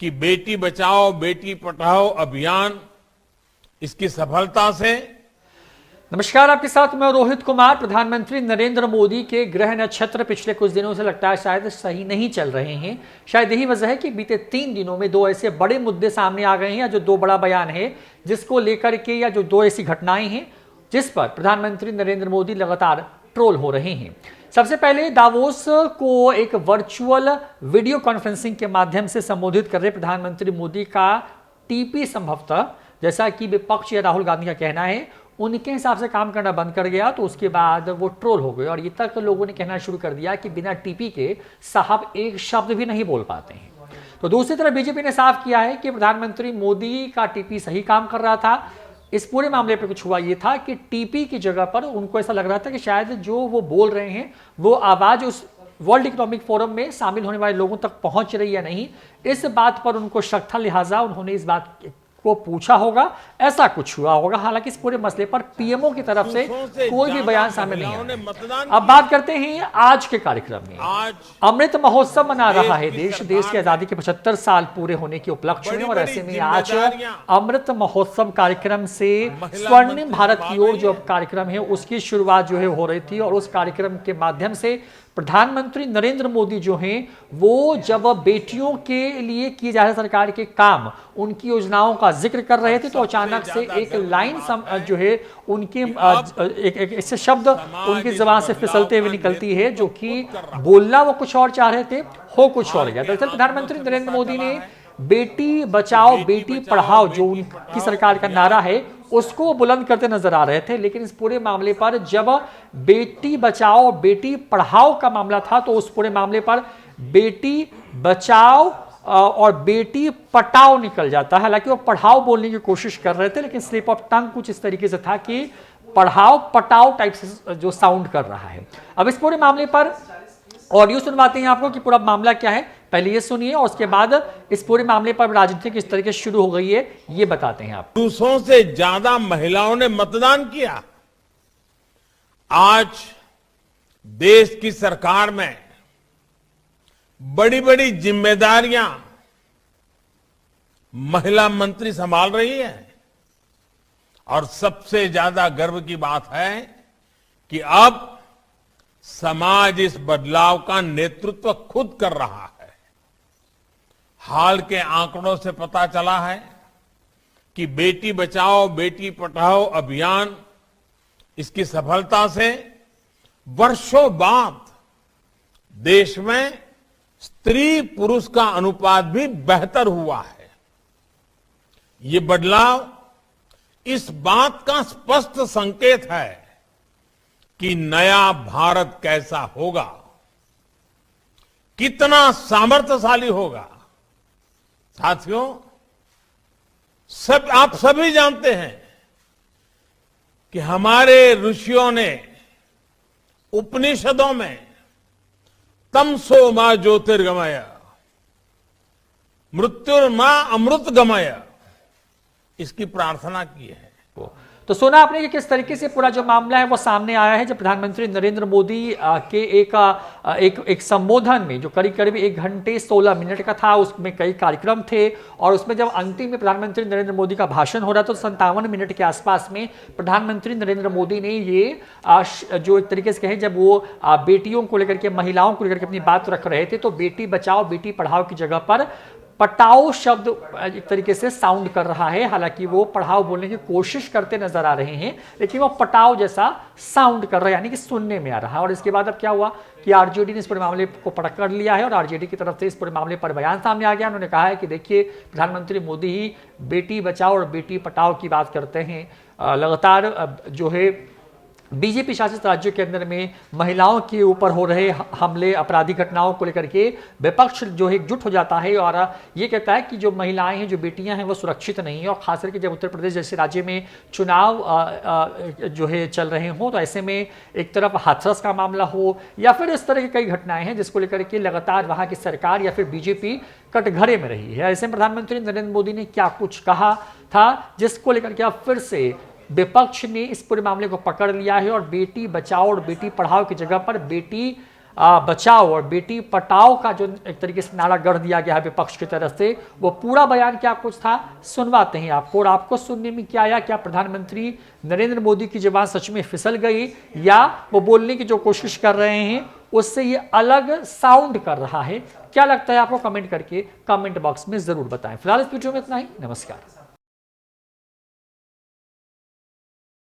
कि बेटी बचाओ बेटी पढ़ाओ अभियान इसकी सफलता से। नमस्कार, आपके साथ मैं रोहित कुमार। प्रधानमंत्री नरेंद्र मोदी के गृह नक्षत्र पिछले कुछ दिनों से लगता है शायद सही नहीं चल रहे हैं। शायद यही वजह है कि बीते 3 दिनों में 2 ऐसे बड़े मुद्दे सामने आ गए हैं, या जो 2 बड़ा बयान है जिसको लेकर के, या जो 2 ऐसी घटनाएं हैं जिस पर प्रधानमंत्री नरेंद्र मोदी लगातार ट्रोल हो रहे हैं। सबसे पहले दावोस को एक वर्चुअल वीडियो कॉन्फ्रेंसिंग के माध्यम से संबोधित कर रहे प्रधानमंत्री मोदी का टीपी संभवतः, जैसा कि विपक्ष या राहुल गांधी का कहना है, उनके हिसाब से काम करना बंद कर गया। तो उसके बाद वो ट्रोल हो गए और ये तक लोगों ने कहना शुरू कर दिया कि बिना टीपी के साहब एक शब्द भी नहीं बोल पाते हैं। तो दूसरी तरफ बीजेपी ने साफ किया है कि प्रधानमंत्री मोदी का टीपी सही काम कर रहा था। इस पूरे मामले पे कुछ हुआ ये था कि टीपी की जगह पर उनको ऐसा लग रहा था कि शायद जो वो बोल रहे हैं वो आवाज उस वर्ल्ड इकोनॉमिक फोरम में शामिल होने वाले लोगों तक पहुंच रही है नहीं, इस बात पर उनको शक था। लिहाजा उन्होंने इस बात को पूछा होगा, ऐसा कुछ हुआ होगा। हालांकि इस पूरे मसले पर पीएमओ की तरफ से कोई भी बयान सामने नहीं आया। अब बात करते हैं आज के कार्यक्रम में। अमृत महोत्सव मना रहा है देश की आजादी के 75 साल पूरे होने के उपलक्ष्य में, और ऐसे में आज अमृत महोत्सव कार्यक्रम से स्वर्णिम भारत की ओर जो कार्यक्रम है उसकी शुरुआत जो है हो रही थी। और उस कार्यक्रम के माध्यम से प्रधानमंत्री नरेंद्र मोदी जो हैं वो जब बेटियों के लिए किए जा रहे सरकार के काम, उनकी योजनाओं का जिक्र कर रहे थे, तो अचानक से एक लाइन जो है उनके ऐसे शब्द उनकी जुबान से फिसलते हुए निकलती है, जो कि बोलना वो कुछ और चाह रहे थे, हो कुछ और गया। दरअसल प्रधानमंत्री नरेंद्र मोदी ने बेटी बचाओ बेटी पढ़ाओ जो उनकी सरकार का नारा है उसको बुलंद करते नजर आ रहे थे। लेकिन इस पूरे मामले पर जब बेटी बचाओ बेटी पढ़ाओ का मामला था तो उस पूरे मामले पर बेटी बचाओ और बेटी पटाओ निकल जाता है। हालांकि वो पढ़ाओ बोलने की कोशिश कर रहे थे, लेकिन स्लिप ऑफ टंग कुछ इस तरीके से था कि पढ़ाओ पटाओ टाइप से जो साउंड कर रहा है। अब इस पूरे मामले पर ऑडियो सुनवाते हैं आपको कि पूरा मामला क्या है, पहले ये सुनिए और उसके बाद इस पूरे मामले पर राजनीति किस तरीके से शुरू हो गई है ये बताते हैं आप। पुरुषों से ज्यादा महिलाओं ने मतदान किया। आज देश की सरकार में बड़ी बड़ी जिम्मेदारियां महिला मंत्री संभाल रही है, और सबसे ज्यादा गर्व की बात है कि अब समाज इस बदलाव का नेतृत्व खुद कर रहा है। हाल के आंकड़ों से पता चला है कि बेटी बचाओ बेटी पढ़ाओ अभियान इसकी सफलता से वर्षों बाद देश में स्त्री पुरुष का अनुपात भी बेहतर हुआ है। ये बदलाव इस बात का स्पष्ट संकेत है कि नया भारत कैसा होगा, कितना सामर्थ्यशाली होगा। साथियों, आप सभी जानते हैं कि हमारे ऋषियों ने उपनिषदों में तमसो मां ज्योतिर्गमय मृत्युर्मा अमृतगमय इसकी प्रार्थना की है। तो सुना आपने कि किस तरीके से पूरा जो मामला है वो सामने आया है, जब प्रधानमंत्री नरेंद्र मोदी के एक संबोधन में जो करीब करीब 1 घंटे 16 मिनट का था, उसमें कई कार्यक्रम थे, और उसमें जब अंतिम में प्रधानमंत्री नरेंद्र मोदी का भाषण हो रहा था तो 57 मिनट के आसपास में प्रधानमंत्री नरेंद्र मोदी ने ये जो एक तरीके से कहे, जब वो बेटियों को लेकर के महिलाओं को लेकर के अपनी बात रख रहे थे तो बेटी बचाओ बेटी पढ़ाओ की जगह पर पटाओ शब्द एक तरीके से साउंड कर रहा है। हालांकि वो पढ़ाओ बोलने की कोशिश करते नजर आ रहे हैं, लेकिन वो पटाओ जैसा साउंड कर रहा है, यानी कि सुनने में आ रहा है। और इसके बाद अब क्या हुआ कि आरजेडी ने इस पूरे मामले को पकड़ लिया है, और आरजेडी की तरफ से इस पूरे मामले पर बयान सामने आ गया। उन्होंने कहा है कि देखिए, प्रधानमंत्री मोदी ही बेटी बचाओ और बेटी पटाओ की बात करते हैं। लगातार जो है बीजेपी शासित राज्यों के अंदर में महिलाओं के ऊपर हो रहे हमले आपराधिक घटनाओं को लेकर के विपक्ष जो है एकजुट हो जाता है और ये कहता है कि जो महिलाएं हैं, जो बेटियां हैं, वो सुरक्षित नहीं है। और खास करके जब उत्तर प्रदेश जैसे राज्य में चुनाव जो है चल रहे हों, तो ऐसे में एक तरफ हाथरस का मामला हो या फिर इस तरह की कई घटनाएं हैं जिसको लेकर के लगातार वहां की सरकार या फिर बीजेपी कटघरे में रही है। ऐसे में प्रधानमंत्री नरेंद्र मोदी ने क्या कुछ कहा था जिसको लेकर के अब फिर से विपक्ष ने इस पूरे मामले को पकड़ लिया है और बेटी बचाओ और बेटी पढ़ाओ की जगह पर बेटी बचाओ और बेटी पटाओ का जो एक तरीके से नारा गढ़ दिया गया है विपक्ष की तरफ से, वो पूरा बयान क्या कुछ था सुनवाते हैं आपको। और आपको सुनने में क्या आया, क्या प्रधानमंत्री नरेंद्र मोदी की जुबान सच में फिसल गई या वो बोलने की जो कोशिश कर रहे हैं उससे ये अलग साउंड कर रहा है? क्या लगता है आपको, कमेंट करके कमेंट बॉक्स में जरूर बताएं। फिलहाल इस वीडियो में इतना ही, नमस्कार।